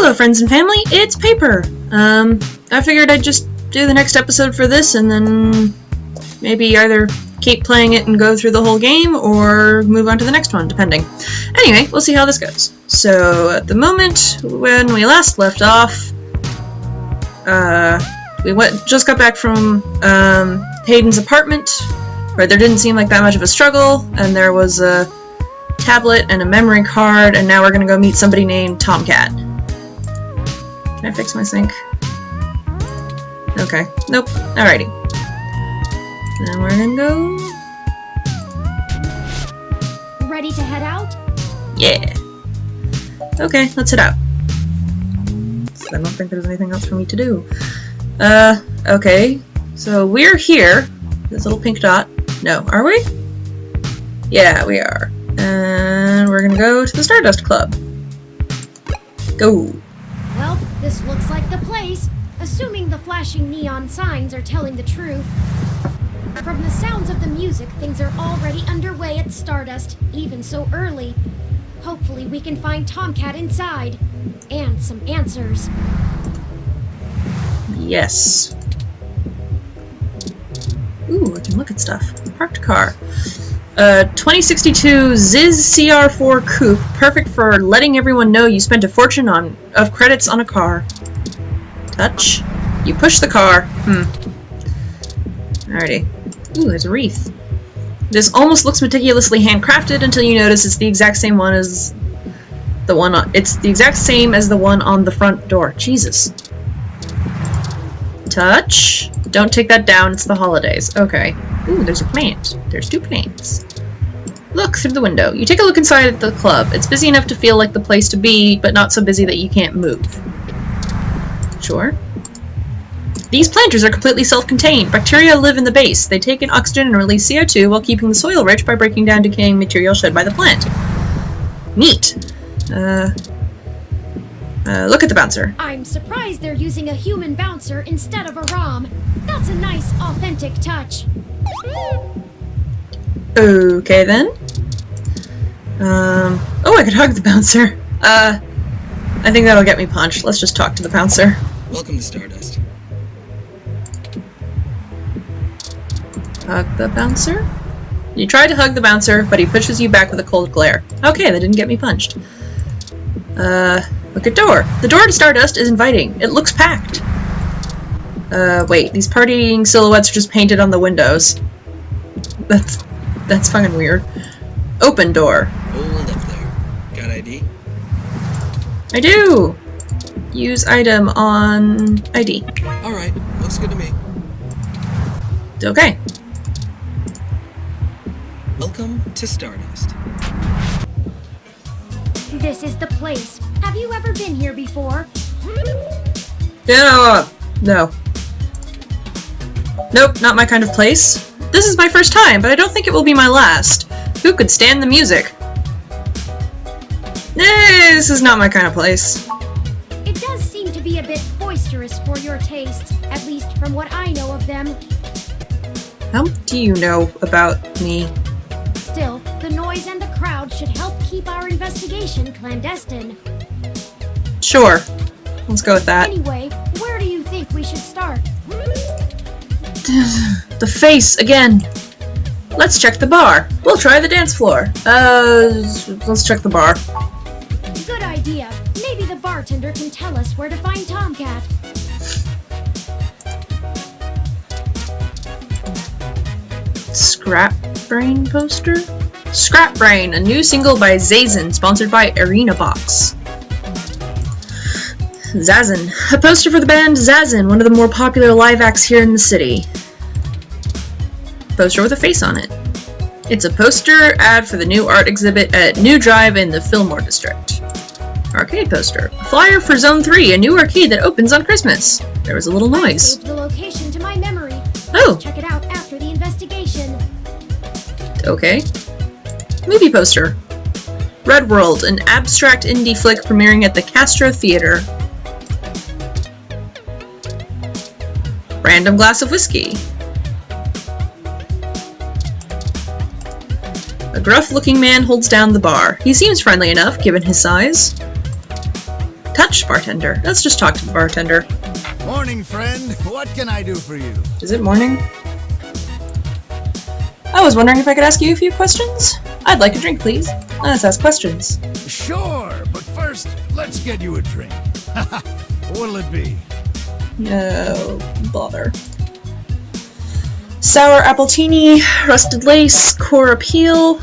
Hello friends and family, it's Paper! I figured I'd just do the next episode for this and then maybe either keep playing it and go through the whole game or move on to the next one, depending. Anyway, we'll see how this goes. So, at the moment, when we last left off, we just got back from Hayden's apartment, where there didn't seem like that much of a struggle, and there was a tablet and a memory card, and now we're gonna go meet somebody named Tomcat. Can I fix my sink? Okay. Nope. Alrighty. Then we're gonna go... Ready to head out? Yeah. Okay, let's head out. I don't think there's anything else for me to do. Okay. So we're here. This little pink dot. No, are we? Yeah, we are. And we're gonna go to the Stardust Club. Go. Well, this looks like the place, assuming the flashing neon signs are telling the truth. From the sounds of the music, things are already underway at Stardust, even so early. Hopefully we can find Tomcat inside. And some answers. Yes. Ooh, I can look at stuff. Parked car. 2062 Ziz CR4 Coupe, perfect for letting everyone know you spent a fortune of credits on a car. Touch. You push the car. Alrighty. Ooh, there's a wreath. This almost looks meticulously handcrafted until you notice it's the exact same one as the one on— it's the exact same as the one on the front door. Jesus. Touch. Don't take that down, it's the holidays. Okay. Ooh, there's a plant. There's two plants. Look through the window. You take a look inside at the club. It's busy enough to feel like the place to be, but not so busy that you can't move. Sure. These planters are completely self-contained. Bacteria live in the base. They take in oxygen and release CO2 while keeping the soil rich by breaking down decaying material shed by the plant. Neat. Look at the bouncer. I'm surprised they're using a human bouncer instead of a ROM. That's a nice, authentic touch. Okay then. Oh, I could hug the bouncer. I think that'll get me punched. Let's just talk to the bouncer. Welcome to Stardust. Hug the bouncer? You try to hug the bouncer, but he pushes you back with a cold glare. Okay, that didn't get me punched. Look at door. The door to Stardust is inviting. It looks packed. Wait, these partying silhouettes are just painted on the windows. That's fucking weird. Open door. Hold up there. Got ID? I do! Use item on ID. Alright, looks good to me. Okay. Welcome to Stardust. This is the place. Have you ever been here before? No. Nope, not my kind of place. This is my first time, but I don't think it will be my last. Who could stand the music? This is not my kind of place. It does seem to be a bit boisterous for your taste, at least from what I know of them. How do you know about me? Still, the noise and the crowd should help keep our investigation clandestine. Sure. Let's go with that. Anyway, where do you think we should start? The face, again. Let's check the bar. We'll try the dance floor. Let's check the bar. Good idea. Maybe the bartender can tell us where to find Tomcat. Scrap Brain poster? Scrap Brain, a new single by Zazen, sponsored by Arena Box. Zazen. A poster for the band Zazen, one of the more popular live acts here in the city. Poster with a face on it. It's a poster ad for the new art exhibit at New Drive in the Fillmore District. Arcade poster. A flyer for Zone 3, a new arcade that opens on Christmas. There was a little I noise. saved the location to my memory. Oh. Let's check it out after the investigation. Okay. Movie poster. Red World, an abstract indie flick premiering at the Castro Theater. Random glass of whiskey. A gruff-looking man holds down the bar. He seems friendly enough, given his size. touch, bartender. Let's just talk to the bartender. Morning, friend. What can I do for you? Is it morning? I was wondering if I could ask you a few questions. I'd like a drink, please. Let's ask questions. Sure, but first, let's get you a drink. What'll it be? No bother. Sour appletini, rusted lace, core appeal,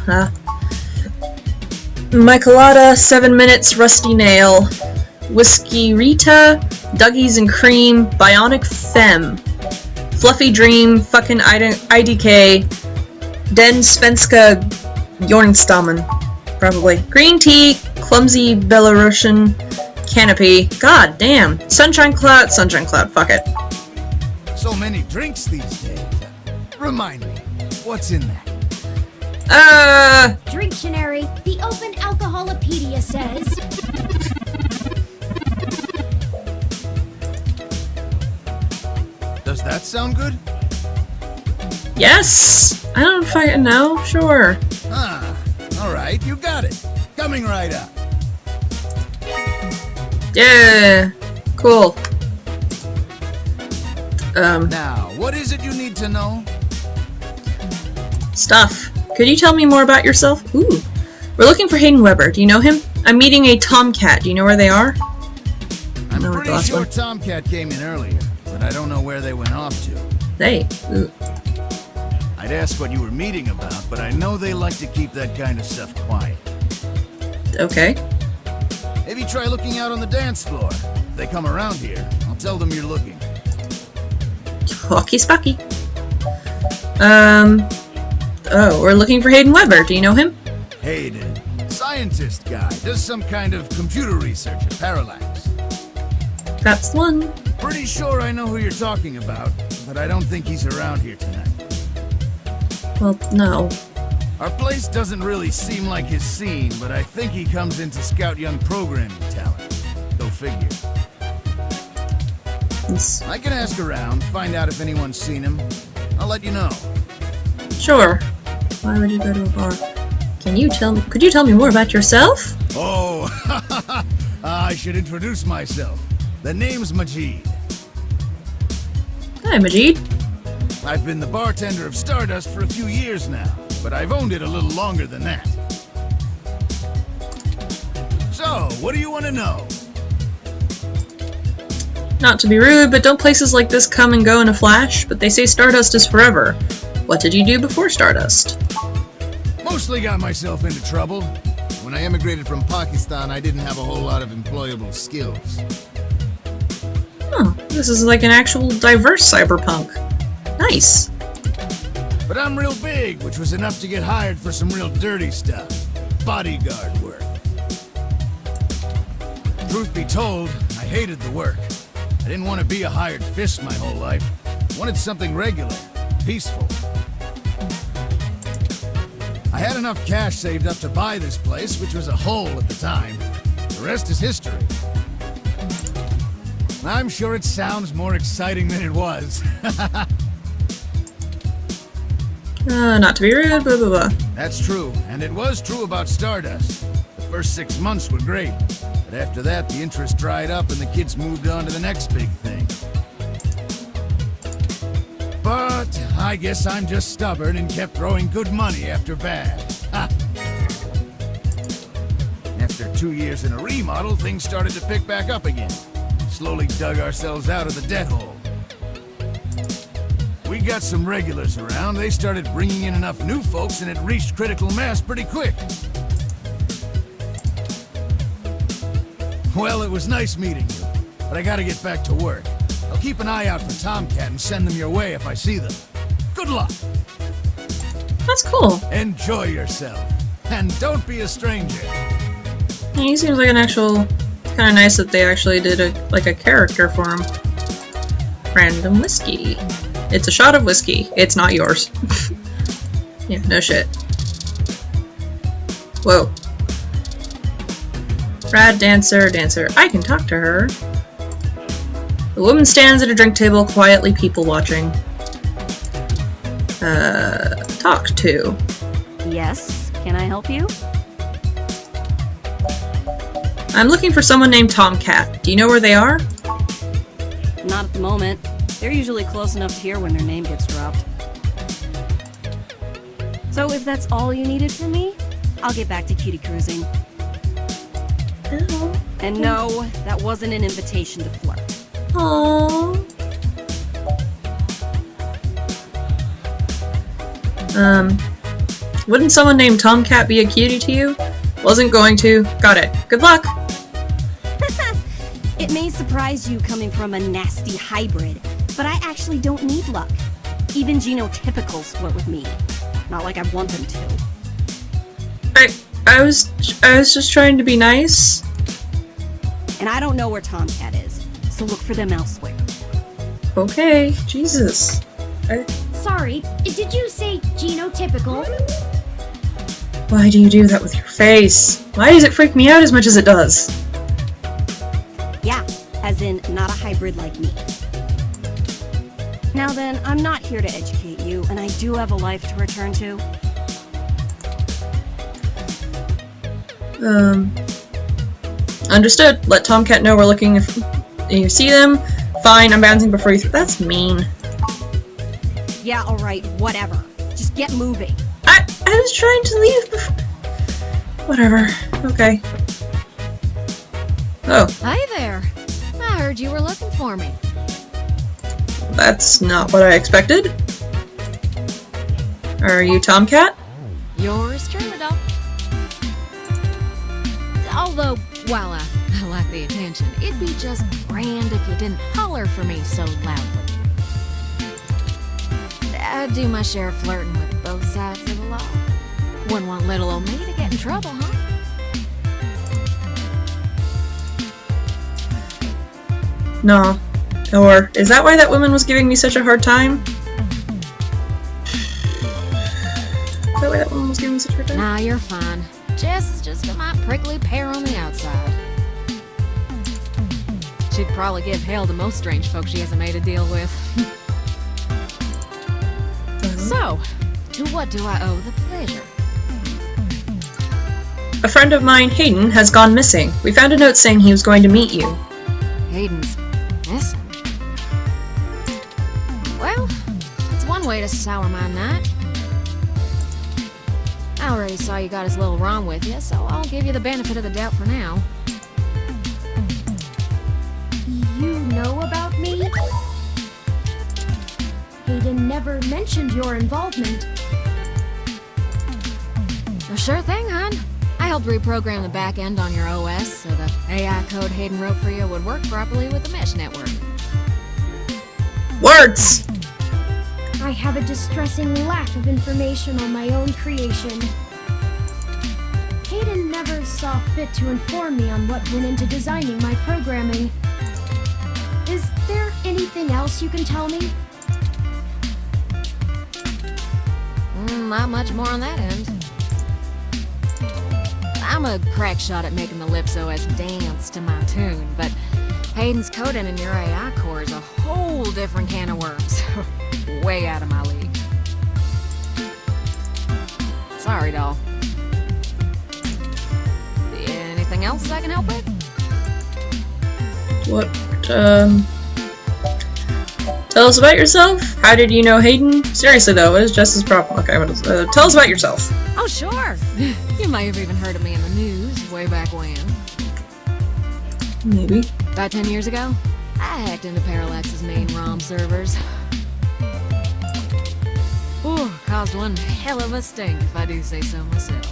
Michelada, 7 minutes, rusty nail, whiskey Rita, Dougie's and cream, bionic femme, fluffy dream, fucking IDK, Den Svenska Jornstammen, probably. Green tea, clumsy Belarusian canopy. God damn. Sunshine cloud, fuck it. So many drinks these days. Remind me, what's in that? Dictionary, the Open Alcoholopedia says. Does that sound good? Yes! I don't fucking know. Sure. Alright, you got it. Coming right up. Yeah. Cool. Now, what is it you need to know? Stuff. Could you tell me more about yourself? Ooh. We're looking for Hayden Weber. Do you know him? I'm meeting a Tomcat. Do you know where they are? I'm No, pretty last sure one. Tomcat came in earlier, but I don't know where they went off to. They. Ooh. I'd ask what you were meeting about, but I know they like to keep that kind of stuff quiet. Okay. Maybe try looking out on the dance floor. If they come around here, I'll tell them you're looking. Hockey Spocky. Oh, we're looking for Hayden Weber. Do you know him? Hayden, scientist guy, does some kind of computer research at Parallax. That's the one. Pretty sure I know who you're talking about, but I don't think he's around here tonight. Well, no. Our place doesn't really seem like his scene, but I think he comes in to scout young programming talent. Go figure. It's... I can ask around, find out if anyone's seen him. I'll let you know. Sure. Why would you go to a bar? Could you tell me more about yourself? Oh, I should introduce myself. The name's Majid. Hi, Majid. I've been the bartender of Stardust for a few years now, but I've owned it a little longer than that. So, what do you want to know? Not to be rude, but don't places like this come and go in a flash? But they say Stardust is forever. What did you do before Stardust? Mostly got myself into trouble. When I emigrated from Pakistan, I didn't have a whole lot of employable skills. Huh, this is like an actual diverse cyberpunk. Nice. But I'm real big, which was enough to get hired for some real dirty stuff. Bodyguard work. Truth be told, I hated the work. I didn't want to be a hired fist my whole life. I wanted something regular, peaceful. I had enough cash saved up to buy this place, which was a hole at the time. The rest is history. I'm sure it sounds more exciting than it was. Not to be rude, blah blah blah. That's true, and it was true about Stardust. The first 6 months were great, but after that the interest dried up and the kids moved on to the next big thing. But I guess I'm just stubborn and kept throwing good money after bad. Ha. After 2 years in a remodel, things started to pick back up again. Slowly dug ourselves out of the debt hole. We got some regulars around, they started bringing in enough new folks and it reached critical mass pretty quick. Well, it was nice meeting you, but I gotta get back to work. I'll keep an eye out for Tomcat and send them your way if I see them. Good luck! That's cool. Enjoy yourself, and don't be a stranger. Yeah, he seems like an actual... Kind of nice that they actually did a character for him. Random whiskey. It's a shot of whiskey. It's not yours. Yeah, no shit. Whoa. Rad dancer, dancer. I can talk to her. The woman stands at a drink table, quietly people watching. Talk to. Yes, can I help you? I'm looking for someone named Tomcat. Do you know where they are? Not at the moment. They're usually close enough to hear when their name gets dropped. So if that's all you needed from me, I'll get back to cutie cruising. Oh. And no, that wasn't an invitation to flirt. Aww. Wouldn't someone named Tomcat be a cutie to you? Wasn't going to. Got it. Good luck! It may surprise you coming from a nasty hybrid, but I actually don't need luck. Even genotypicals flirt with me. Not like I want them to. I was just trying to be nice. And I don't know where Tomcat is, so look for them elsewhere. Okay, Jesus. Sorry, did you say genotypical? Why do you do that with your face? Why does it freak me out as much as it does? Yeah, as in not a hybrid like me. Now then, I'm not here to educate you, and I do have a life to return to. Understood. Let Tomcat know we're looking if you see them. Fine, I'm bouncing before you that's mean. Yeah, alright, whatever. Just get moving. I was trying to leave before... Whatever. Okay. Oh, Hi there. I heard you were looking for me. that's not what I expected. Are you Tomcat? Yours truly, dog. Although, while I like the attention, it'd be just grand if you didn't holler for me so loudly. I do my share of flirting with both sides of the law. Wouldn't want little old me to get in trouble, huh? No. Or, is that why that woman was giving me such a hard time? Is that why that woman was giving me such a hard time? Nah, you're fine. Jess is just a mite prickly pear on the outside. She'd probably give hell to most strange folks she hasn't made a deal with. So, to what do I owe the pleasure? A friend of mine, Hayden, has gone missing. We found a note saying he was going to meet you. Hayden's missing. Well, it's one way to sour my night. I already saw you got his little wrong with you, so I'll give you the benefit of the doubt for now. You know about me? Hayden never mentioned your involvement. Well, sure thing, hon. I helped reprogram the back end on your OS so the AI code Hayden wrote for you would work properly with the mesh network. Words! I have a distressing lack of information on my own creation. Hayden never saw fit to inform me on what went into designing my programming. Is there anything else you can tell me? Not much more on that end. I'm a crack shot at making the Lips OS dance to my tune, but Hayden's coding in your AI core is a whole different can of worms. Way out of my league. Sorry, doll. Anything else I can help with? What, Tell us about yourself? How did you know Hayden? Seriously though, what is Jess's problem? Okay, what is, tell us about yourself. Oh, sure. You may have even heard of me in the news way back when. Maybe. About 10 years ago, I hacked into Parallax's main ROM servers. Ooh, caused one hell of a stink, if I do say so myself.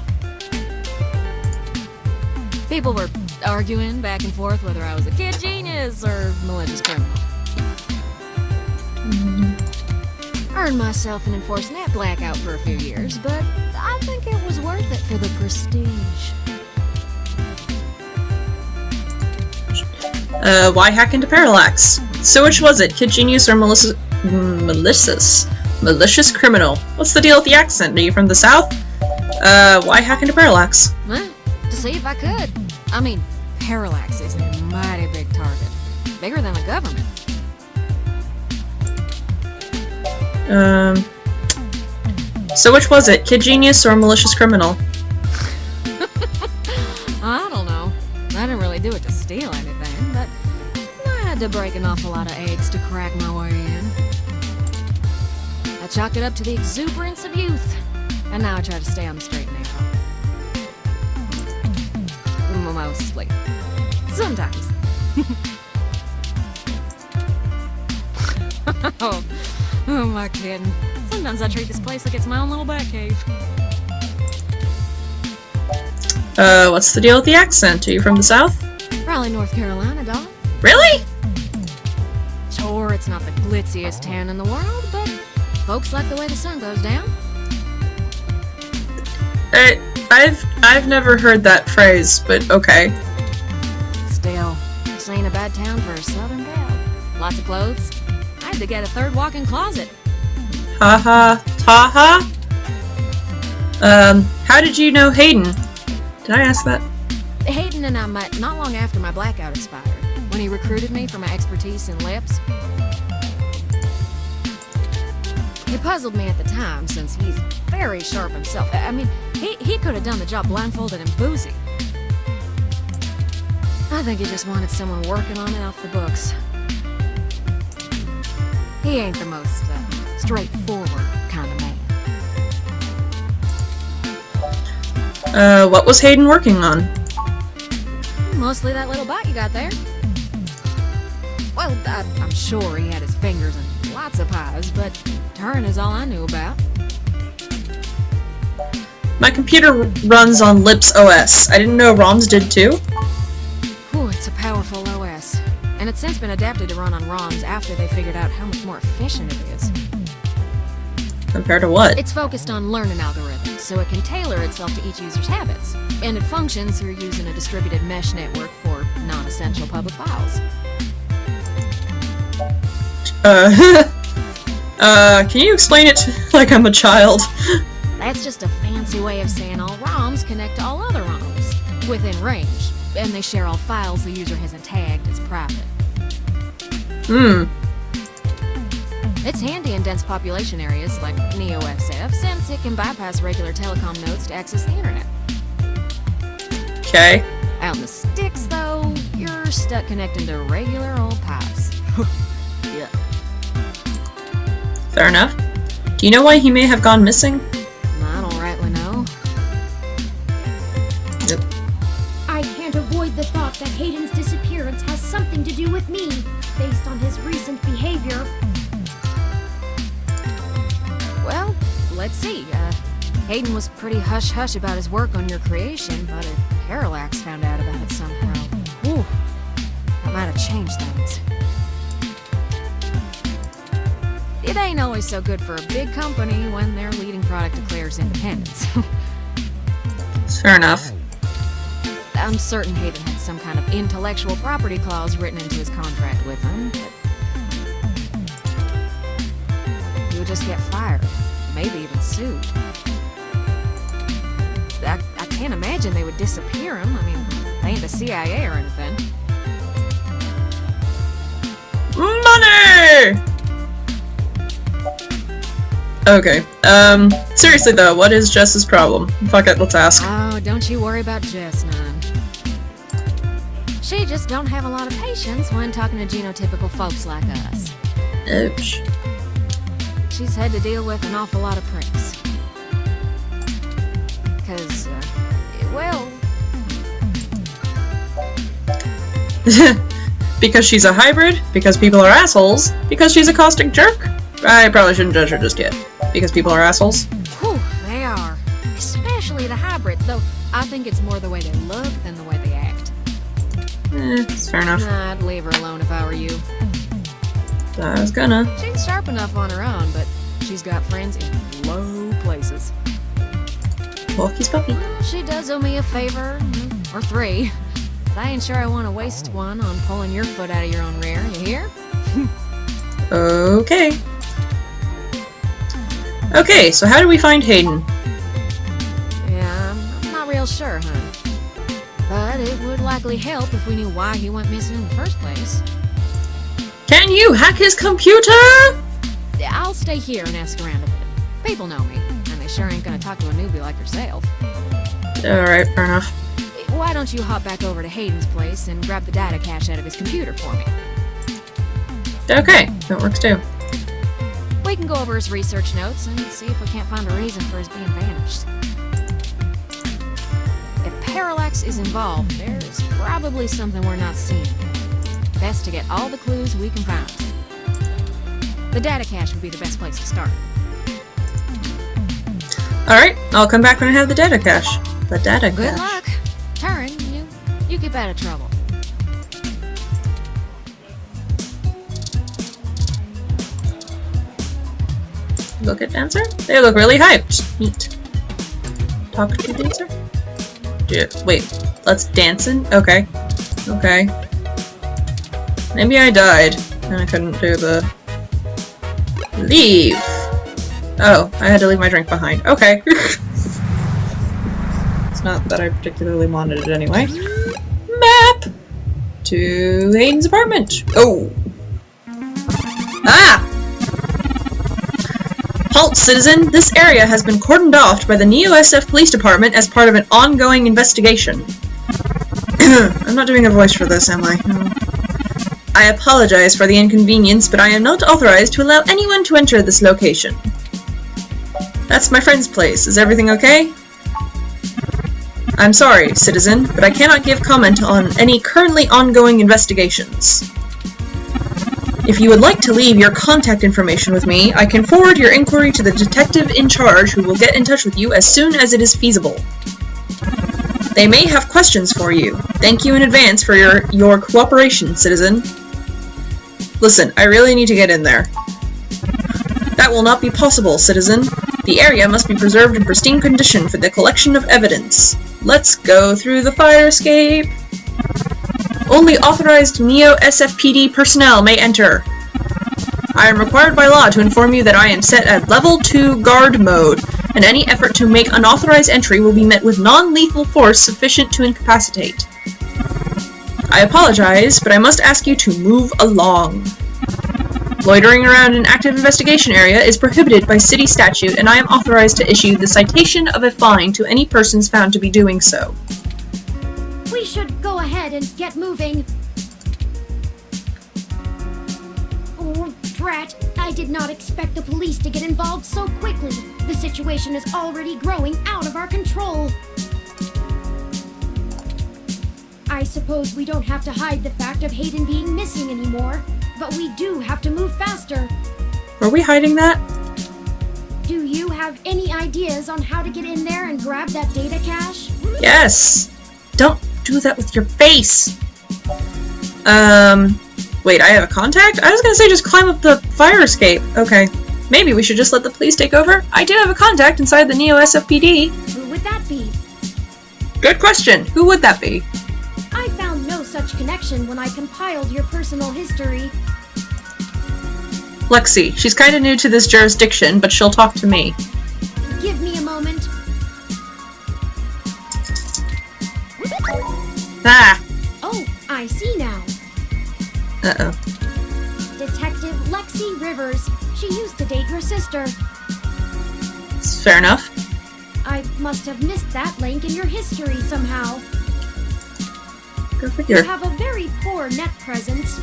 People were arguing back and forth whether I was a kid genius or malicious criminal. Earned myself an enforced net blackout for a few years, but I think it was worth it for the prestige. Why hack into Parallax? So which was it, kid genius or malicious criminal? What's the deal with the accent? Are you from the south? Why hack into Parallax? Well, to see if I could. I mean, Parallax is a mighty big target. Bigger than the government. So which was it, kid genius or malicious criminal? I don't know. I didn't really do it to steal anything, but I had to break an awful lot of eggs to crack my way in. I chalk it up to the exuberance of youth, and now I try to stay on the straight and narrow. Mostly. Sometimes. Oh, who am I kidding? Sometimes I treat this place like it's my own little bat cave. What's the deal with the accent? Are you from the South? Raleigh, North Carolina, dog. Really? Sure, it's not the glitziest town in the world, but folks like the way the sun goes down. I've never heard that phrase, but okay. Still, this ain't a bad town for a southern gal. Lots of clothes. I had to get a third walk-in closet. Haha. Haha. How did you know Hayden? Did I ask that? Hayden and I met not long after my blackout expired, when he recruited me for my expertise in lips. It puzzled me at the time, since he's very sharp himself. I mean, he could have done the job blindfolded and boozy. I think he just wanted someone working on it off the books. He ain't the most straightforward kind of man. What was Hayden working on? Mostly that little bot you got there. Well, I'm sure he had his fingers in lots of pies, but Turing is all I knew about. My computer runs on Lips OS. I didn't know ROMs did too. Ooh, it's a powerful OS. And it's since been adapted to run on ROMs after they figured out how much more efficient it is. Compared to what? It's focused on learning algorithms, so it can tailor itself to each user's habits. And it functions through using a distributed mesh network for non-essential public files. Can you explain it like I'm a child? That's just a fancy way of saying all ROMs connect to all other ROMs within range, and they share all files the user hasn't tagged as private. It's handy in dense population areas like NeoSF, since it can bypass regular telecom nodes to access the internet. Okay. Out in the sticks, though, you're stuck connecting to regular old pipes. Yeah. Fair enough. Do you know why he may have gone missing? I don't rightly know. I can't avoid the thought that Hayden's disappearance has something to do with me, based on his recent behavior. Well, let's see. Hayden was pretty hush-hush about his work on your creation, but if Parallax found out about it somehow, ooh, that might have changed things. It ain't always so good for a big company when their leading product declares independence. Fair enough. I'm certain Hayden had some kind of intellectual property clause written into his contract with him, but he would just get fired, maybe even sued. I can't imagine they would disappear him. I mean, they ain't the CIA or anything. Money! Okay, seriously though, what is Jess's problem? Fuck it, let's ask. Oh, don't you worry about Jess, none. She just don't have a lot of patience when talking to genotypical folks like us. Ouch. She's had to deal with an awful lot of pricks. 'Cause, well... Because she's a hybrid? Because people are assholes? Because she's a caustic jerk? I probably shouldn't judge her just yet. Because people are assholes? Whew, they are. Especially the hybrids, though I think it's more the way they look than the way they act. It's fair enough. I'd leave her alone if I were you. I was gonna. She's sharp enough on her own, but she's got friends in low places. Walkie's puppy. Well, she does owe me a favor, or three. But I ain't sure I want to waste one on pulling your foot out of your own rear, you hear? Okay. Okay, so how do we find Hayden? Yeah, I'm not real sure, hon. But it would likely help if we knew why he went missing in the first place. Can you hack his computer? I'll stay here and ask around a bit. People know me, and they sure ain't gonna talk to a newbie like yourself. Alright, fair enough. Why don't you hop back over to Hayden's place and grab the data cache out of his computer for me? Okay, that works too. We can go over his research notes and see if we can't find a reason for his being vanished. If Parallax is involved, there's probably something we're not seeing. Best to get all the clues we can find. The data cache would be the best place to start. Alright, I'll come back when I have the data cache. The data cache. Good luck. Turing, you keep out of trouble. Look at dancer? They look really hyped. Neat. Talk to dancer? Yeah, wait, let's dancing? Okay. Okay. Maybe I died and I couldn't do the... Leave! Oh, I had to leave my drink behind. Okay. It's not that I particularly wanted it anyway. Map! To Hayden's apartment. Oh! Ah! Halt, citizen! This area has been cordoned off by the Neo-SF Police Department as part of an ongoing investigation. I'm not doing a voice for this, am I? No. I apologize for the inconvenience, but I am not authorized to allow anyone to enter this location. That's my friend's place. Is everything okay? I'm sorry, citizen, but I cannot give comment on any currently ongoing investigations. If you would like to leave your contact information with me, I can forward your inquiry to the detective in charge who will get in touch with you as soon as it is feasible. They may have questions for you. Thank you in advance for your cooperation, citizen. Listen, I really need to get in there. That will not be possible, citizen. The area must be preserved in pristine condition for the collection of evidence. Let's go through the fire escape. Only authorized Neo-SFPD personnel may enter. I am required by law to inform you that I am set at Level 2 Guard Mode, and any effort to make unauthorized entry will be met with non-lethal force sufficient to incapacitate. I apologize, but I must ask you to move along. Loitering around an active investigation area is prohibited by city statute, and I am authorized to issue the citation of a fine to any persons found to be doing so. We should go ahead and get moving. Oh, drat. I did not expect the police to get involved so quickly. The situation is already growing out of our control. I suppose we don't have to hide the fact of Hayden being missing anymore, but we do have to move faster. Are we hiding that? Do you have any ideas on how to get in there and grab that data cache? Yes! Don't do that with your face! Wait, I have a contact? I was gonna say just climb up the fire escape. Okay. Maybe we should just let the police take over? I do have a contact inside the Neo-SFPD. Who would that be? Good question. Who would that be? I found no such connection when I compiled your personal history. Lexi. She's kinda new to this jurisdiction, but she'll talk to me. Give me a moment. Ah! Oh, I see now. Uh-oh. Detective Lexi Rivers. She used to date your sister. Fair enough. I must have missed that link in your history somehow. Go You figure. have a very poor net presence.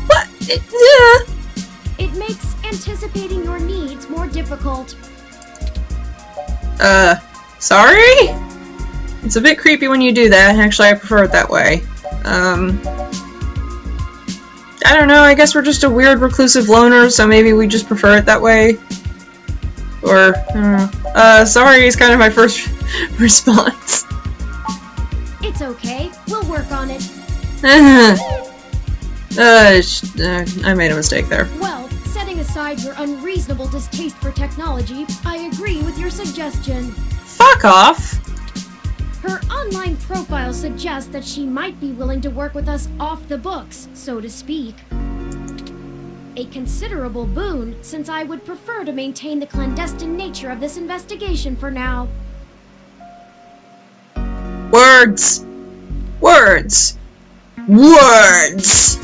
What? Yeah. It makes anticipating your needs more difficult. Sorry? It's a bit creepy when you do that. Actually, I prefer it that way. I don't know, I guess we're just a weird reclusive loner, so maybe we just prefer it that way. Or, I don't know. Sorry is kind of my first response. It's okay. We'll work on it. I made a mistake there. Well, setting aside your unreasonable distaste for technology, I agree with your suggestion. Fuck off! Her online profile suggests that she might be willing to work with us off the books, so to speak. A considerable boon, since I would prefer to maintain the clandestine nature of this investigation for now. Words! Words! Words!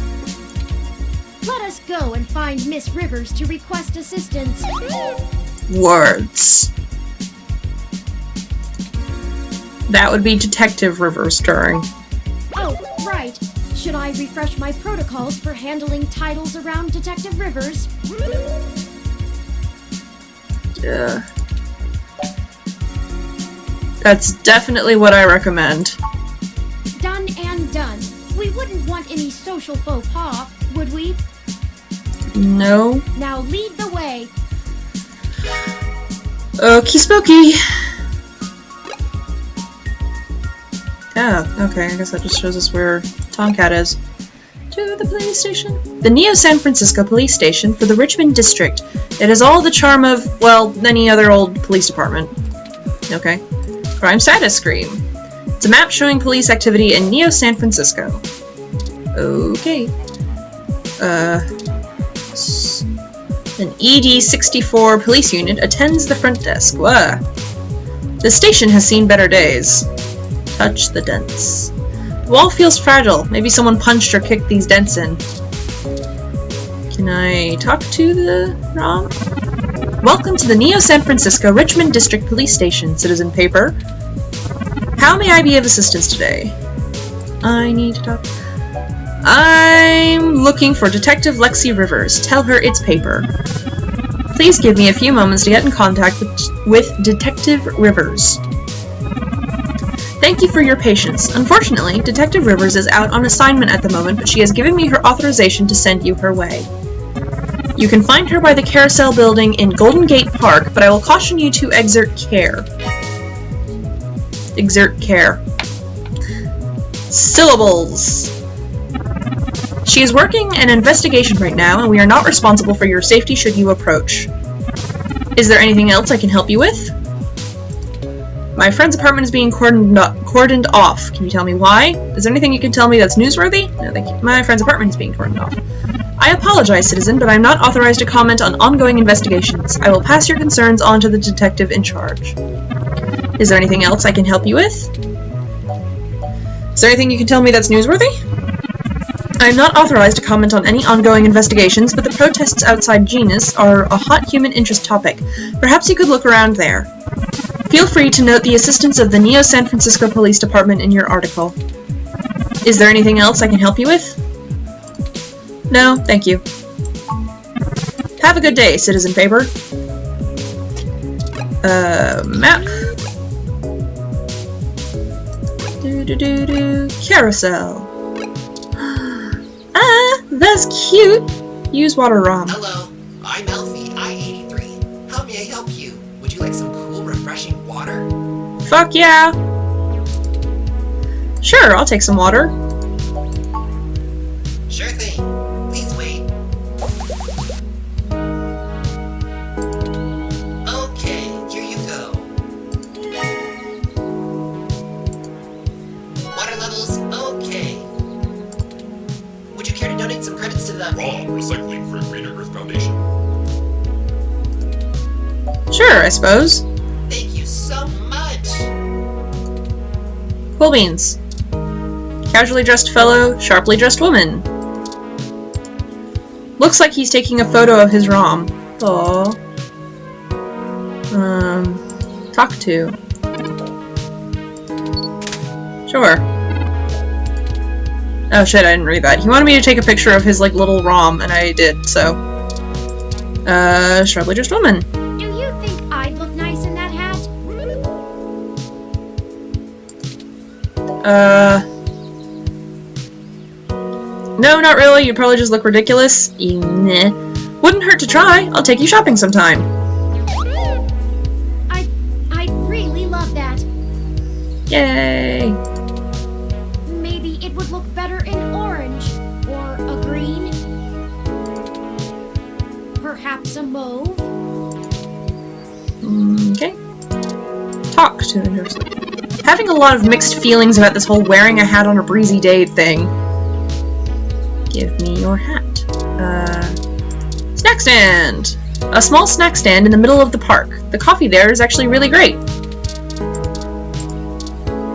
Let us go and find Miss Rivers to request assistance. Words. That would be Detective Rivers Turing. Oh, right. Should I refresh my protocols for handling titles around Detective Rivers? That's definitely what I recommend. Done and done. We wouldn't want any social faux pas, would we? No. Now lead the way. Okie spooky. Yeah, okay, I guess that just shows us where Tomcat is. To the police station. The Neo-San Francisco Police Station for the Richmond District. It has all the charm of, well, any other old police department. Okay. Crime status screen. It's a map showing police activity in Neo-San Francisco. Okay. An ED-64 police unit attends the front desk. Whoa. The station has seen better days. Touch the dents. The wall feels fragile. Maybe someone punched or kicked these dents in. Can I talk to the ROM? Welcome to the Neo-San Francisco Richmond District Police Station, Citizen Paper. How may I be of assistance today? I need to talk. I'm looking for Detective Lexi Rivers. Tell her it's Paper. Please give me a few moments to get in contact with Detective Rivers. Thank you for your patience. Unfortunately, Detective Rivers is out on assignment at the moment, but she has given me her authorization to send you her way. You can find her by the Carousel Building in Golden Gate Park, but I will caution you to exert care. Exert care. Syllables. She is working an investigation right now, and we are not responsible for your safety should you approach. Is there anything else I can help you with? My friend's apartment is being cordoned off. Can you tell me why? Is there anything you can tell me that's newsworthy? No, thank you. My friend's apartment is being cordoned off. I apologize, citizen, but I'm not authorized to comment on ongoing investigations. I will pass your concerns on to the detective in charge. Is there anything else I can help you with? Is there anything you can tell me that's newsworthy? I am not authorized to comment on any ongoing investigations, but the protests outside Genus are a hot human interest topic. Perhaps you could look around there. Feel free to note the assistance of the Neo-San Francisco Police Department in your article. Is there anything else I can help you with? No, thank you. Have a good day, Citizen Paper. Map. Carousel. Ah, that's cute. Use water ROM. Hello, I'm Alphie, I-83. How may I help you? Would you like some cool, refreshing water? Fuck yeah. Sure, I'll take some water. Sure thing. Please wait. Okay, here you go. Water levels, okay. Would you care to donate some credits to the ROM Recycling for Greener Earth Foundation. Sure, I suppose. Thank you so much. Cool beans. Casually dressed fellow, sharply dressed woman. Looks like he's taking a photo of his ROM. Aww. Talk to. Sure. Oh shit, I didn't read that. He wanted me to take a picture of his, like, little ROM, and I did, so. Sharply dressed woman. Do you think I'd look nice in that hat? No, not really. You'd probably just look ridiculous. Nah. Wouldn't hurt to try. I'll take you shopping sometime. I'd really love that. Yay. Maybe it would look better in orange, or a green, perhaps a mauve. Okay. Talk to the having a lot of mixed feelings about this whole wearing a hat on a breezy day thing. Give me your hat. Snack stand! A small snack stand in the middle of the park. The coffee there is actually really great.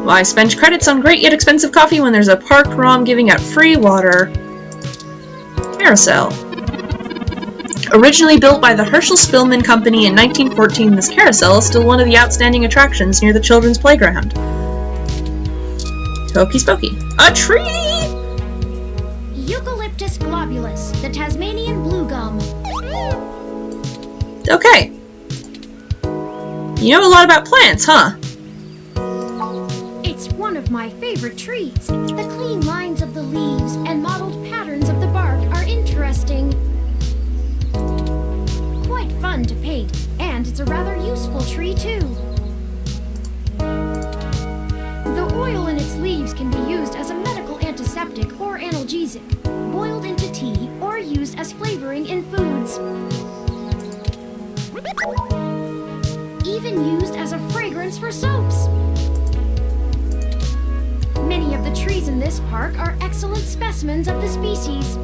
Why spend credits on great yet expensive coffee when there's a park ROM giving out free water? Carousel. Originally built by the Herschel Spillman Company in 1914, this carousel is still one of the outstanding attractions near the children's playground. Hokey spokey. A tree! Eucalyptus globulus, the Tasmanian blue gum. Okay. You know a lot about plants, huh? It's one of my favorite trees. The clean lines of the leaves and mottled patterns of the bark are interesting. Quite fun to paint, and it's a rather useful tree too. The oil in its leaves can be used as a medical antiseptic or analgesic, boiled into tea, or used as flavoring in foods. Even used as a fragrance for soaps. Many of the trees in this park are excellent specimens of the species.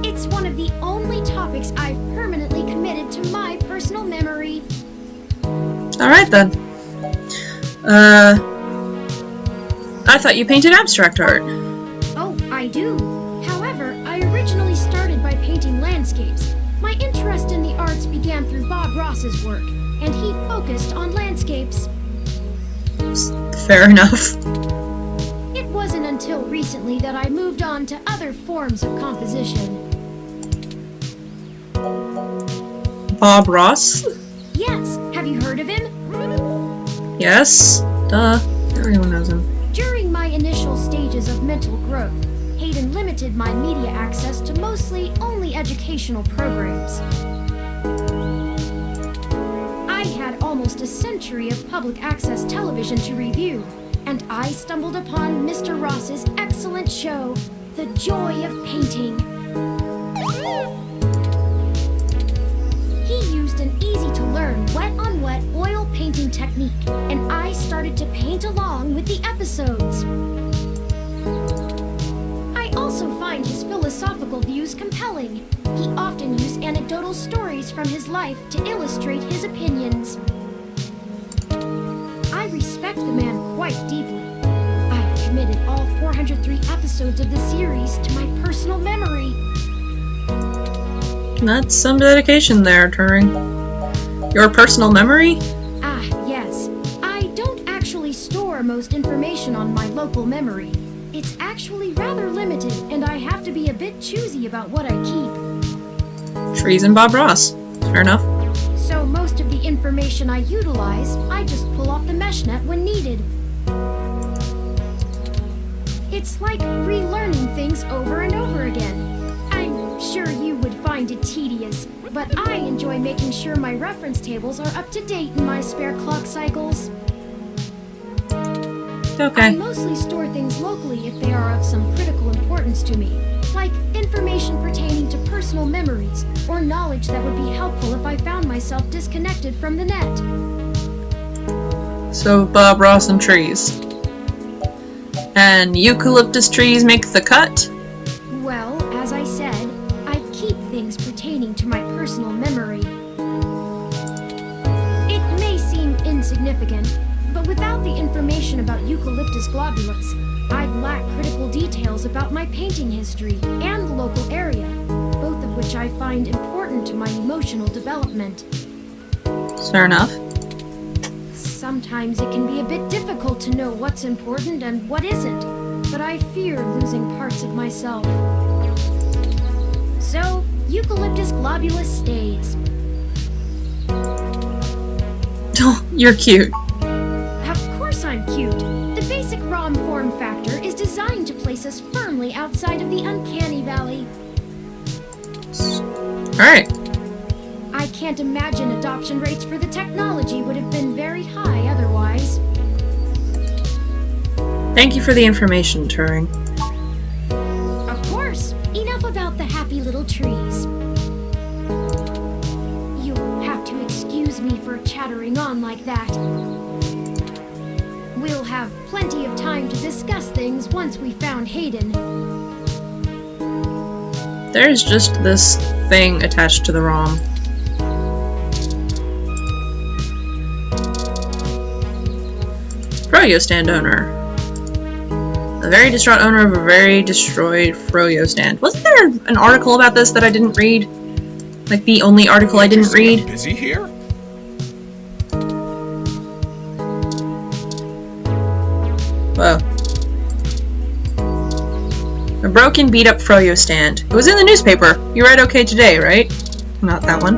It's one of the only topics I've permanently committed to my personal memory. Alright then. I thought you painted abstract art. Oh, I do. However, I originally started by painting landscapes. My interest in the arts began through Bob Ross's work, and he focused on landscapes. Fair enough. It wasn't until recently that I moved on to other forms of composition. Bob Ross? Yes, have you heard of him? Yes. Duh. Everyone knows him. During my initial stages of mental growth, Hayden limited my media access to mostly only educational programs. I had almost a century of public access television to review, and I stumbled upon Mr. Ross's excellent show, The Joy of Painting. He used an easy-to-learn wet-on-wet oil painting technique, and I started to paint along with the episodes. I also find his philosophical views compelling. He often used anecdotal stories from his life to illustrate his opinions. I respect the man quite deeply. I've committed all 403 episodes of the series to my personal memory. That's some dedication there, Turing. Your personal memory? Ah, yes. I don't actually store most information on my local memory. It's actually rather limited, and I have to be a bit choosy about what I keep. Trees and Bob Ross. Fair enough. So most of the information I utilize, I just pull off the mesh net when needed. It's like relearning things over and over again. I'm sure you would find it tedious, but I enjoy making sure my reference tables are up to date in my spare clock cycles. I Okay. mostly store things locally if they are of some critical importance to me, like information pertaining to personal memories or knowledge that would be helpful if I found myself disconnected from the net. So Bob Ross and trees. And eucalyptus trees make the cut? Well, as I said, I keep things pertaining to my personal memory. It may seem insignificant, but without the information about Eucalyptus globulus, I'd lack critical details about my painting history and the local area, both of which I find important to my emotional development. Fair enough. Sometimes it can be a bit difficult to know what's important and what isn't, but I fear losing parts of myself. So, Eucalyptus globulus stays. Oh, you're cute. Of course I'm cute. The basic ROM form factor is designed to place us firmly outside of the uncanny valley. Alright. I can't imagine adoption rates for the technology would have been very high otherwise. Thank you for the information, Turing. Of course. Enough about the happy little trees. You'll have to excuse me for chattering on like that. We'll have plenty of time to discuss things once we found Hayden. There's just this thing attached to the ROM. Froyo stand owner. A very distraught owner of a very destroyed Froyo stand. Wasn't there an article about this that I didn't read? Like the only article I didn't read? Busy here? Whoa. A broken, beat-up froyo stand. It was in the newspaper. You read OK Today, right? Not that one.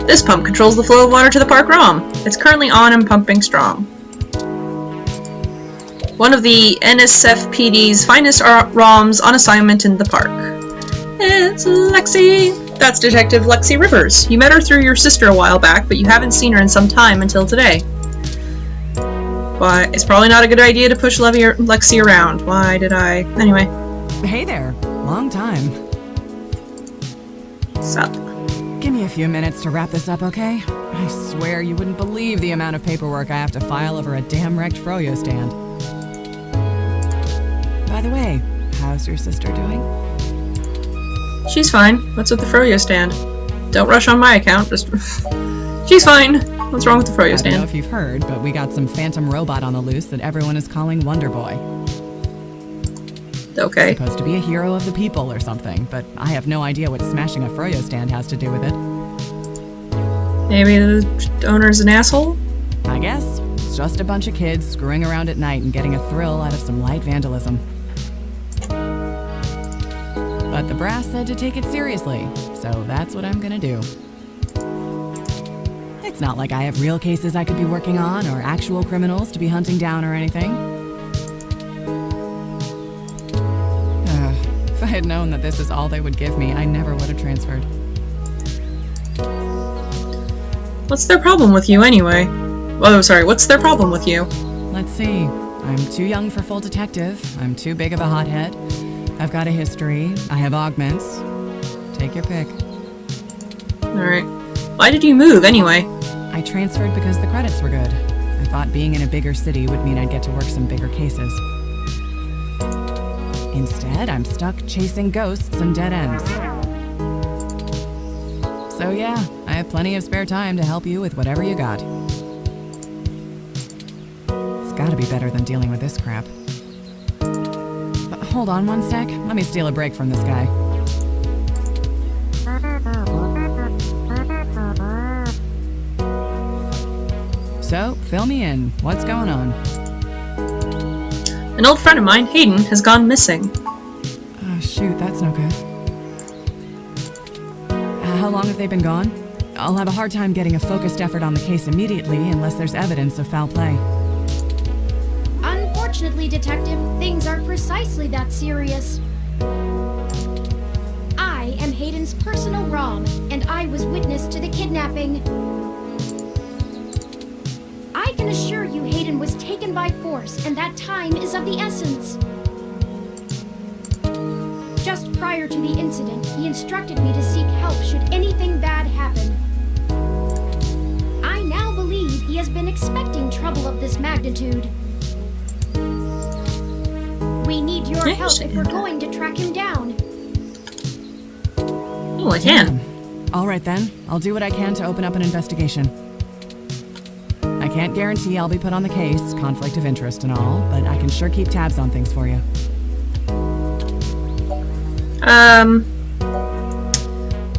This pump controls the flow of water to the park ROM. It's currently on and pumping strong. One of the NSFPD's finest ROMs on assignment in the park. It's Lexi! That's Detective Lexi Rivers. You met her through your sister a while back, but you haven't seen her in some time until today. Why, it's probably not a good idea to push Lexi around. Why did I? Anyway. Hey there. Long time. Sup? Give me a few minutes to wrap this up, okay? I swear you wouldn't believe the amount of paperwork I have to file over a damn wrecked froyo stand. By the way, how's your sister doing? She's fine. What's with the froyo stand? Don't rush on my account. Just she's fine. What's wrong with the froyo stand? I don't know if you've heard, but we got some phantom robot on the loose that everyone is calling Wonder Boy. Okay. Supposed to be a hero of the people or something, but I have no idea what smashing a froyo stand has to do with it. Maybe the owner's an asshole? I guess. It's just a bunch of kids screwing around at night and getting a thrill out of some light vandalism. But the brass said to take it seriously, so that's what I'm gonna do. It's not like I have real cases I could be working on or actual criminals to be hunting down or anything. If I had known that this is all they would give me, I never would have transferred. What's their problem with you anyway? Oh, sorry, what's their problem with you? Let's see. I'm too young for full detective. I'm too big of a hothead. I've got a history. I have augments. Take your pick. Alright. Why did you move anyway? I transferred because the credits were good. I thought being in a bigger city would mean I'd get to work some bigger cases. Instead, I'm stuck chasing ghosts and dead ends. So yeah, I have plenty of spare time to help you with whatever you got. It's gotta be better than dealing with this crap. But hold on one sec. Let me steal a break from this guy. So, fill me in. What's going on? An old friend of mine, Hayden, has gone missing. Oh shoot, that's no good. How long have they been gone? I'll have a hard time getting a focused effort on the case immediately unless there's evidence of foul play. Unfortunately, Detective, things aren't precisely that serious. I am Hayden's personal ROM, and I was witness to the kidnapping. I can assure you Hayden was taken by force, and that time is of the essence. Just prior to the incident, he instructed me to seek help should anything bad happen. I now believe he has been expecting trouble of this magnitude. We need your help if we're going to track him down. Oh, I can. All right then, I'll do what I can to open up an investigation. I can't guarantee I'll be put on the case, conflict of interest and all, but I can sure keep tabs on things for you.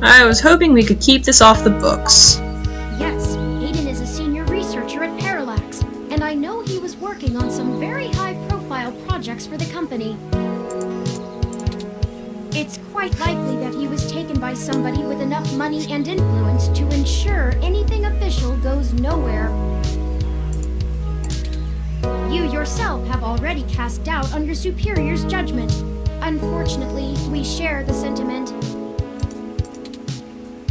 I was hoping we could keep this off the books. Yes, Hayden is a senior researcher at Parallax, and I know he was working on some very high-profile projects for the company. It's quite likely that he was taken by somebody with enough money and influence to ensure anything official goes nowhere. You yourself have already cast doubt on your superior's judgment. Unfortunately, we share the sentiment.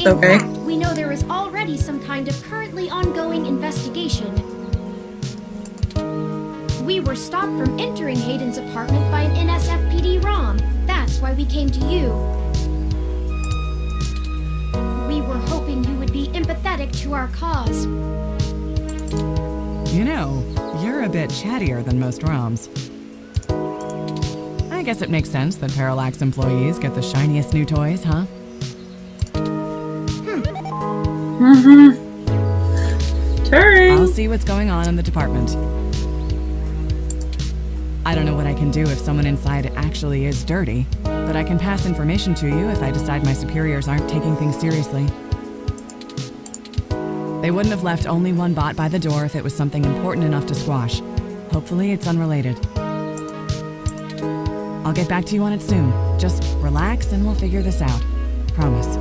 In fact, we know there is already some kind of currently ongoing investigation. We were stopped from entering Hayden's apartment by an NSFPD ROM. That's why we came to you. We were hoping you would be empathetic to our cause. You know, you're a bit chattier than most ROMs. I guess it makes sense that Parallax employees get the shiniest new toys, huh? Turing! I'll see what's going on in the department. I don't know what I can do if someone inside actually is dirty, but I can pass information to you if I decide my superiors aren't taking things seriously. They wouldn't have left only one bot by the door if it was something important enough to squash. Hopefully it's unrelated. I'll get back to you on it soon. Just relax and we'll figure this out. Promise.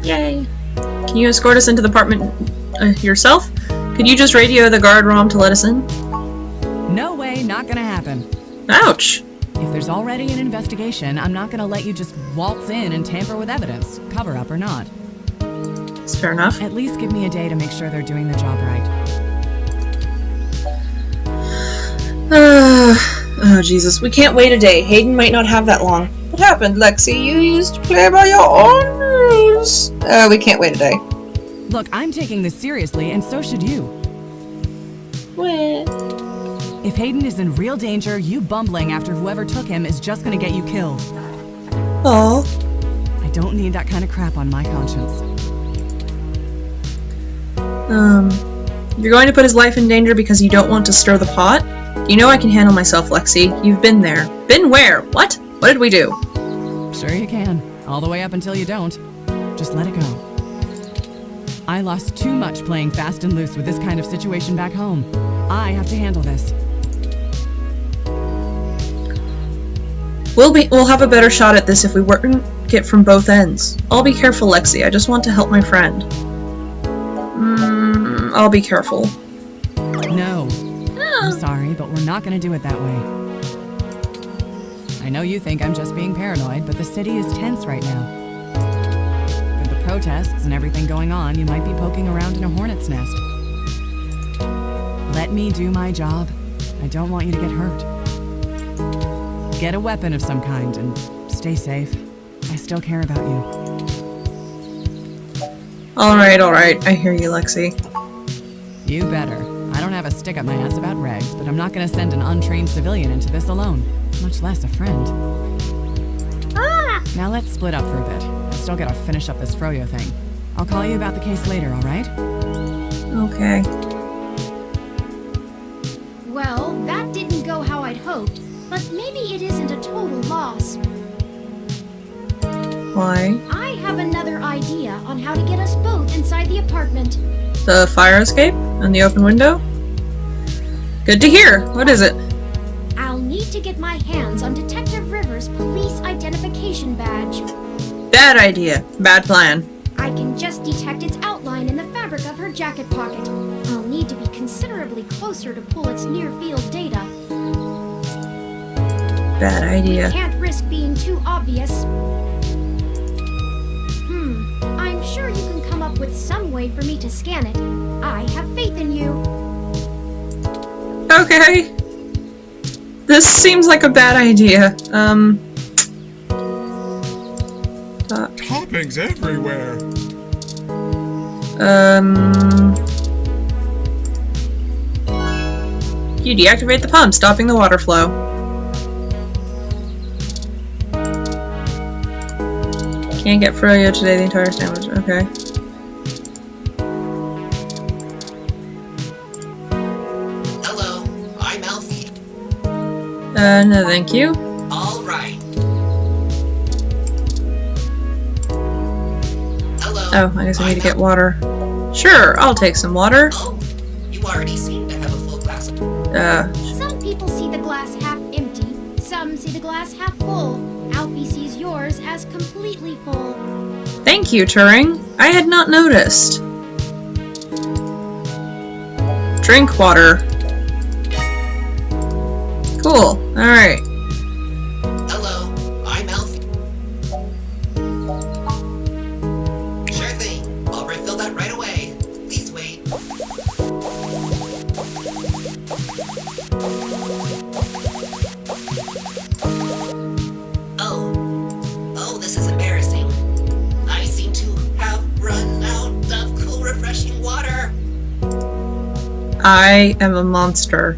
Yay. Can you escort us into the apartment yourself? Could you just radio the guard ROM to let us in? No way, not gonna happen. Ouch. If there's already an investigation, I'm not gonna let you just waltz in and tamper with evidence, cover up or not. That's fair enough. At least give me a day to make sure they're doing the job right. Oh, Jesus. We can't wait a day. Hayden might not have that long. What happened, Lexi? You used to play by your own rules. We can't wait a day. Look, I'm taking this seriously, and so should you. What? If Hayden is in real danger, you bumbling after whoever took him is just gonna get you killed. Oh. I don't need that kind of crap on my conscience. You're going to put his life in danger because you don't want to stir the pot? You know I can handle myself, Lexi. You've been there. Been where? What? What did we do? Sure you can. All the way up until you don't. Just let it go. I lost too much playing fast and loose with this kind of situation back home. I have to handle this. We'll have a better shot at this if we work it from both ends. I'll be careful, Lexi. I just want to help my friend. I'll be careful. No. I'm sorry, but we're not gonna do it that way. I know you think I'm just being paranoid, but the city is tense right now. With the protests and everything going on, you might be poking around in a hornet's nest. Let me do my job. I don't want you to get hurt. Get a weapon of some kind and stay safe. I still care about you. Alright. I hear you, Lexi. You better. I don't have a stick up my ass about regs, but I'm not gonna send an untrained civilian into this alone, much less a friend. Now let's split up for a bit. I still gotta finish up this Froyo thing. I'll call you about the case later, alright? Okay. Well, that didn't go how I'd hoped, but maybe it isn't a total loss. Why? I have another idea on how to get us both inside the apartment. The fire escape? And the open window? Good to hear. What is it? I'll need to get my hands on Detective Rivers' police identification badge. Bad idea. Bad plan. I can just detect its outline in the fabric of her jacket pocket. I'll need to be considerably closer to pull its near-field data. Bad idea. Can't risk being too obvious. I'm sure you can come up with some way for me to scan it. I have faith in you. Okay. This seems like a bad idea. Toppings everywhere. You deactivate the pump, stopping the water flow. Can't get Froyo today, the entire sandwich. Okay. Hello, I'm Alphie. No thank you. All right. Hello. Oh, I guess I need to I'm get water. Sure, I'll take some water. Oh, you already seem to have a full glass of... Some people see the glass half empty. Some see the glass half full. Alphie sees yours as completely full. Thank you, Turing. I had not noticed. Drink water. Cool. Alright. Hello, I'm Alphie. Sure thing. I'll refill that right away. Please wait. Oh, this is embarrassing. I seem to have run out of cool, refreshing water. I am a monster.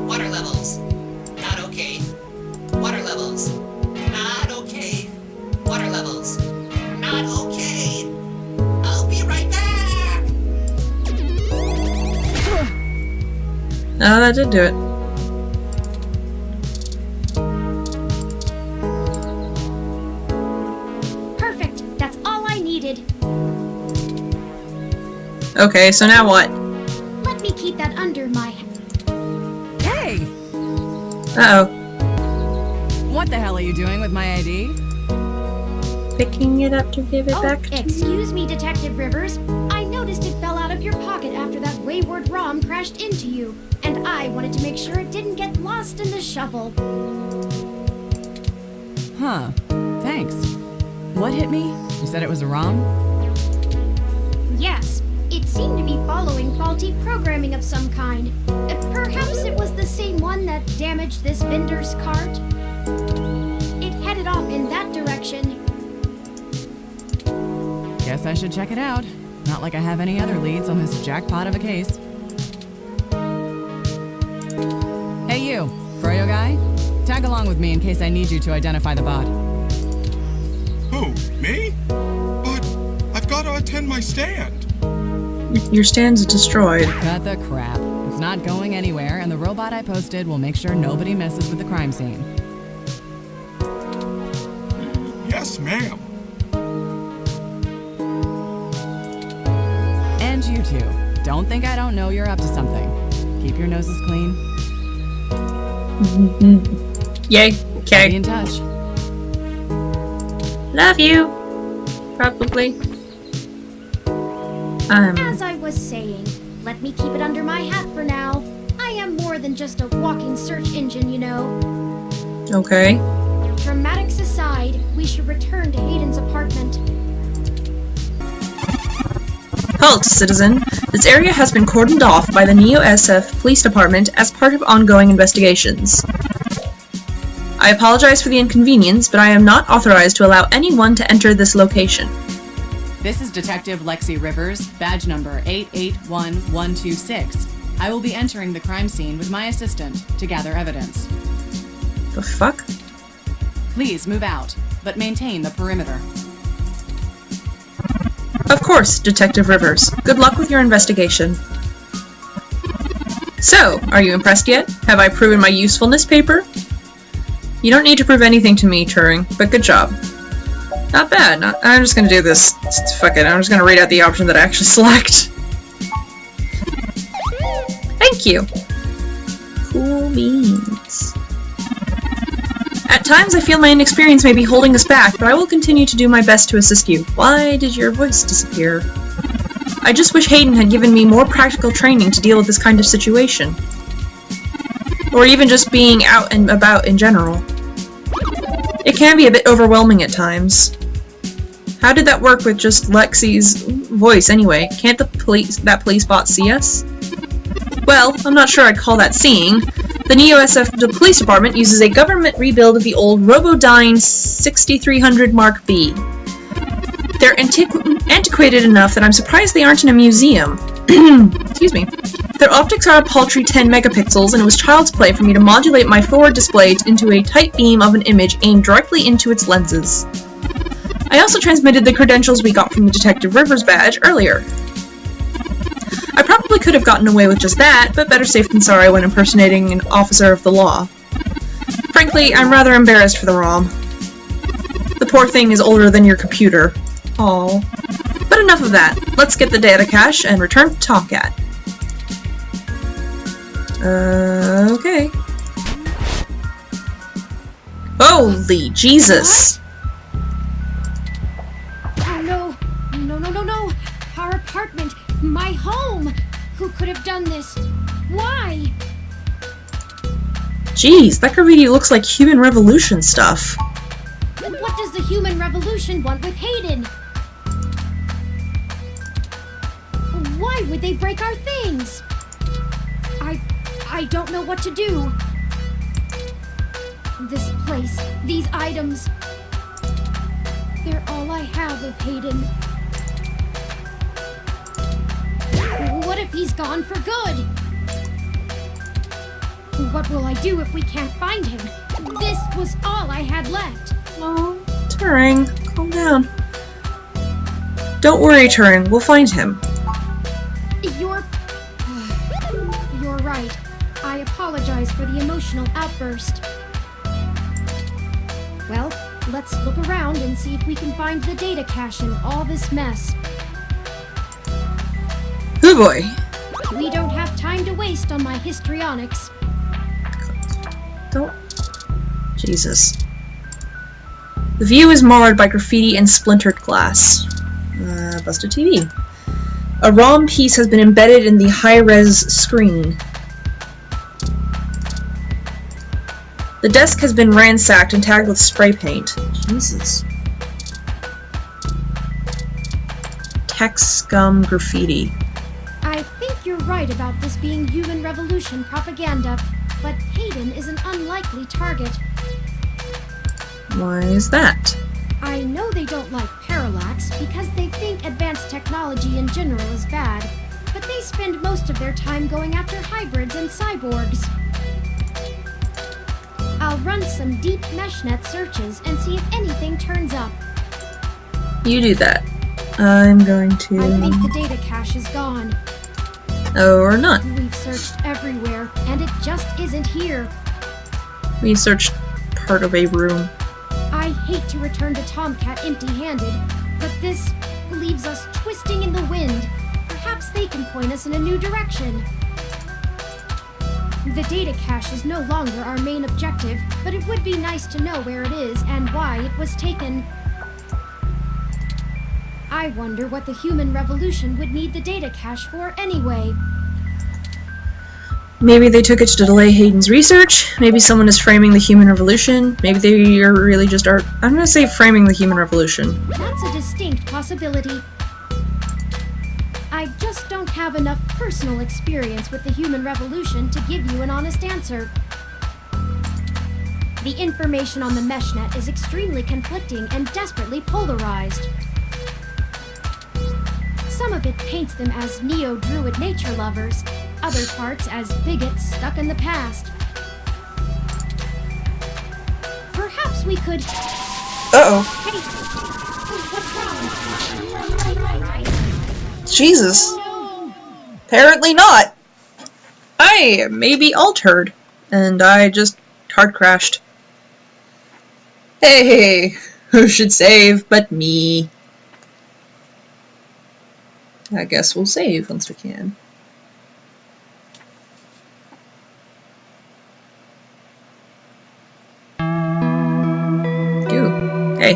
Water levels. Not okay. Water levels. Not okay. Water levels. Not okay. I'll be right back. Oh, that did do it. Perfect. That's all I needed. Okay, so now what? Let me keep that under my... Hey! Uh-oh. What the hell are you doing with my ID? Picking it up to give it back to you. Excuse me, Detective Rivers. I noticed it fell out of your pocket after that wayward ROM crashed into you, and I wanted to make sure it didn't get lost in the shuffle. Huh. Thanks. What hit me? You said it was a ROM? Yes, it seemed to be following faulty programming of some kind. Perhaps it was the same one that damaged this vendor's cart? It headed off in that direction. Guess I should check it out. Not like I have any other leads on this jackpot of a case. Hey you, Froyo guy? Tag along with me in case I need you to identify the bot. Who? Me? But I've got to attend my stand. Your stand's destroyed. Cut the crap. It's not going anywhere, and the robot I posted will make sure nobody messes with the crime scene. Yes, ma'am. And you two. Don't think I don't know you're up to something. Keep your noses clean. Yay. Be Okay. in touch. Love you. Probably. As I was saying, let me keep it under my hat for now. I am more than just a walking search engine, you know. Okay. Dramatics aside, we should return to Hayden's apartment. Halt, citizen. This area has been cordoned off by the Neo-SF Police Department as part of ongoing investigations. I apologize for the inconvenience, but I am not authorized to allow anyone to enter this location. This is Detective Lexi Rivers, badge number 881126. I will be entering the crime scene with my assistant to gather evidence. The fuck? Please move out, but maintain the perimeter. Of course, Detective Rivers. Good luck with your investigation. So, are you impressed yet? Have I proven my usefulness paper? You don't need to prove anything to me, Turing, but good job. Not bad. I'm just gonna do this. Fuck it, I'm just gonna read out the option that I actually select. Thank you. Cool beans. At times I feel my inexperience may be holding us back, but I will continue to do my best to assist you. Why did your voice disappear? I just wish Hayden had given me more practical training to deal with this kind of situation. Or even just being out and about in general. It can be a bit overwhelming at times. How did that work with just Lexi's voice anyway? Can't that police bot see us? Well, I'm not sure I'd call that seeing. The Neo-SF Police Department uses a government rebuild of the old Robodyne 6300 Mark B. They're antiquated enough that I'm surprised they aren't in a museum. Excuse me. Their optics are a paltry 10 megapixels, and it was child's play for me to modulate my forward display into a tight beam of an image aimed directly into its lenses. I also transmitted the credentials we got from the Detective Rivers badge earlier. I probably could have gotten away with just that, but better safe than sorry when impersonating an officer of the law. Frankly, I'm rather embarrassed for the ROM. The poor thing is older than your computer. Aww. But enough of that. Let's get the data cache and return to Tomcat. Okay. Holy Jesus! Oh no! No! Our apartment! My home! Who could have done this? Why? Jeez, that graffiti looks like Human Revolution stuff. What does the Human Revolution want with Hayden? Why would they break our things? I don't know what to do. This place, these items, they're all I have of Hayden. What if he's gone for good? What will I do if we can't find him? This was all I had left. Oh, Turing, calm down. Don't worry, Turing, we'll find him. You're right. I apologize for the emotional outburst. Well, let's look around and see if we can find the data cache in all this mess. boy. We don't have time to waste on my histrionics. Don't. Jesus. The view is marred by graffiti and splintered glass. Busted TV. A ROM piece has been embedded in the high-res screen. The desk has been ransacked and tagged with spray paint. Jesus. Tech scum graffiti. I think you're right about this being human revolution propaganda, but Hayden is an unlikely target. Why is that? I know they don't like Parallax because they think advanced technology in general is bad, but they spend most of their time going after hybrids and cyborgs. I'll run some deep meshnet searches and see if anything turns up. You do that. I'm going to... I think the data cache is gone. Or not. We've searched everywhere, and it just isn't here. We searched part of a room. I hate to return to Tomcat empty-handed, but this leaves us twisting in the wind. Perhaps they can point us in a new direction. The data cache is no longer our main objective, but it would be nice to know where it is and why it was taken. I wonder what the human revolution would need the data cache for anyway. Maybe they took it to delay Hayden's research. Maybe someone is framing the human revolution. Maybe they are really just I'm gonna say framing the human revolution. That's a distinct possibility. I just don't have enough personal experience with the human revolution to give you an honest answer. The information on the meshnet is extremely conflicting and desperately polarized. Some of it paints them as neo-druid nature lovers, other parts as bigots stuck in the past. Perhaps we could... Uh-oh. Hey, what's wrong? Jesus. Apparently not. I may be altered. And I just hard crashed. Hey, who should save but me? I guess we'll save once we can. Ooh, hey.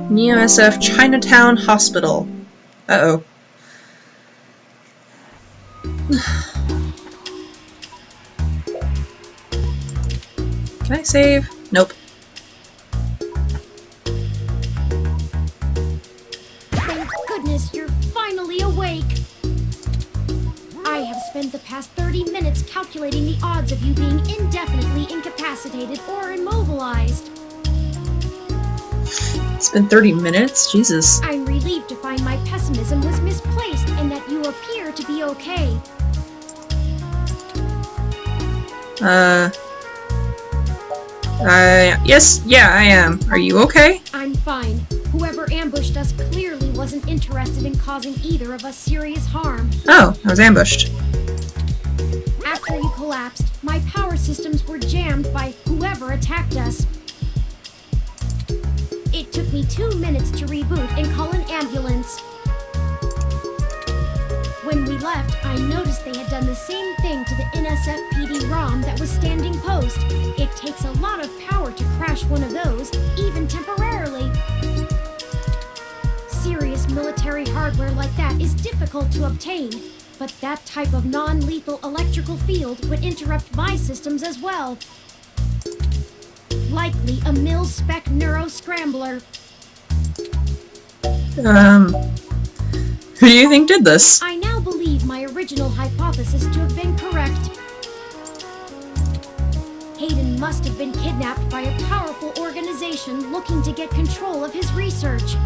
Neo-SF Chinatown Hospital. Uh-oh. Can I save? Nope. Thank goodness you're finally awake. I have spent the past 30 minutes calculating the odds of you being indefinitely incapacitated or immobilized. It's been 30 minutes? Jesus. I'm relieved to find my pessimism was misplaced and that you appear to be okay. Yes, yeah, I am. Are you okay? I'm fine. Whoever ambushed us clearly wasn't interested in causing either of us serious harm. Oh, I was ambushed. After you collapsed, my power systems were jammed by whoever attacked us. It took me 2 minutes to reboot and call an ambulance. When we left, I noticed they had done the same thing to the NSFPD ROM that was standing post. It takes a lot of power to crash one of those, even temporarily. Serious military hardware like that is difficult to obtain, but that type of non-lethal electrical field would interrupt my systems as well. Likely a mil-spec neuro-scrambler. Who do you think did this? I now believe my original hypothesis to have been correct. Hayden must have been kidnapped by a powerful organization looking to get control of his research.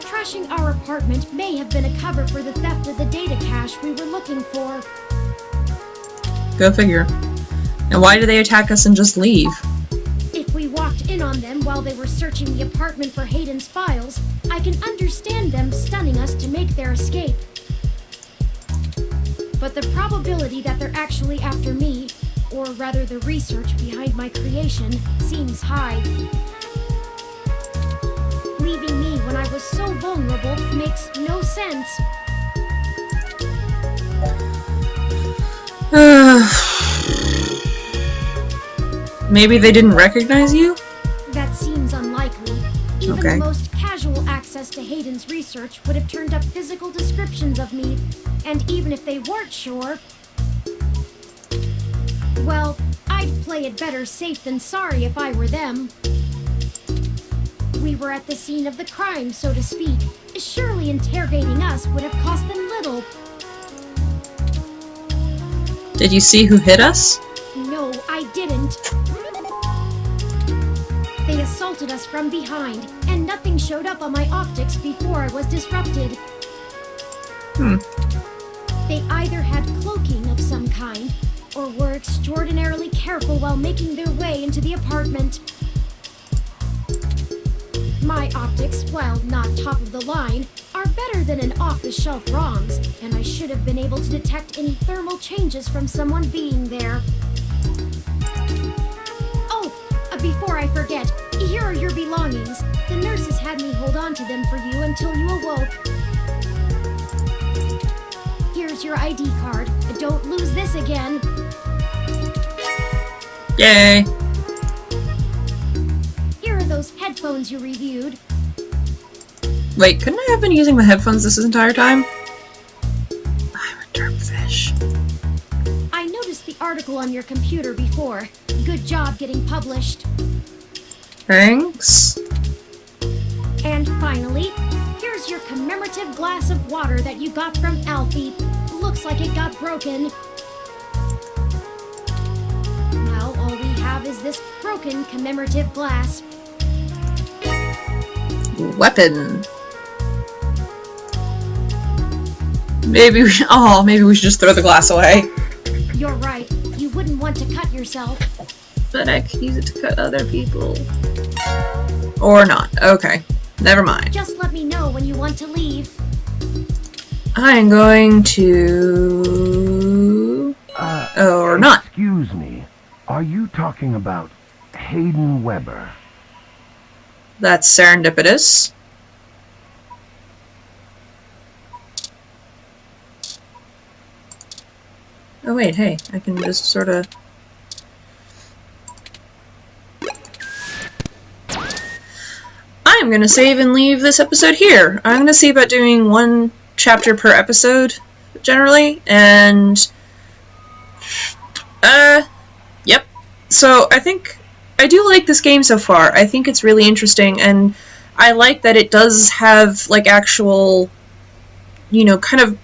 Trashing our apartment may have been a cover for the theft of the data cache we were looking for. Go figure. And why do they attack us and just leave? If we walked in on them while they were searching the apartment for Hayden's files, I can understand them stunning us to make their escape. But the probability that they're actually after me or rather the research behind my creation, seems high. Leaving me when I was so vulnerable makes no sense. Maybe they didn't recognize you? That seems unlikely. Even Okay. the most casual access to Hayden's research would have turned up physical descriptions of me, and even if they weren't sure, well, I'd play it better safe than sorry if I were them. We were at the scene of the crime, so to speak. Surely interrogating us would have cost them little. Did you see who hit us? No, I didn't. They assaulted us from behind, and nothing showed up on my optics before I was disrupted. They either had cloaking of some kind, or were extraordinarily careful while making their way into the apartment. My optics, while not top of the line, are better than an off-the-shelf ROM's, and I should have been able to detect any thermal changes from someone being there. Oh, before I forget, here are your belongings. The nurses had me hold on to them for you until you awoke. Here's your ID card. Don't lose this again. Yay! Here are those headphones you reviewed. Wait, couldn't I have been using my headphones this entire time? I'm a derpfish. I noticed the article on your computer before. Good job getting published. Thanks. And finally, here's your commemorative glass of water that you got from Alphie. Looks like it got broken. Now all we have is this broken commemorative glass. Weapon. Maybe we should just throw the glass away. You're right. You wouldn't want to cut yourself. But I could use it to cut other people. Or not. Okay. Never mind. Just let me know when you want to leave. I'm going to... or not. Excuse me. Are you talking about Hayden Weber? That's serendipitous. Oh wait, hey, I can just sort of... I'm gonna save and leave this episode here. I'm gonna see about doing one chapter per episode, generally, and... Yep. So, I think... I do like this game so far. I think it's really interesting, and I like that it does have, like, actual, you know, kind of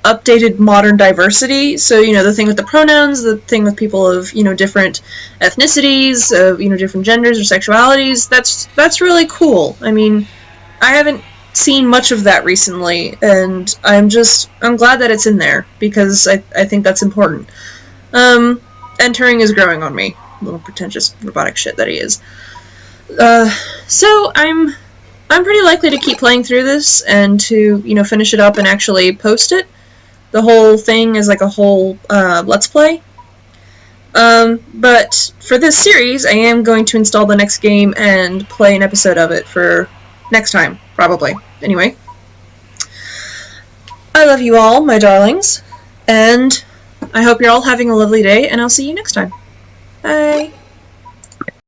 updated modern diversity. So, you know, the thing with the pronouns, the thing with people of, you know, different ethnicities, of, you know, different genders or sexualities, that's really cool. I mean, I haven't seen much of that recently, and I'm glad that it's in there, because I think that's important. And Turing is growing on me. Little pretentious robotic shit that he is. So I'm pretty likely to keep playing through this and to, you know, finish it up and actually post it. The whole thing is like a whole Let's Play. But for this series, I am going to install the next game and play an episode of it for next time, probably. Anyway. I love you all, my darlings, and I hope you're all having a lovely day, and I'll see you next time. Bye.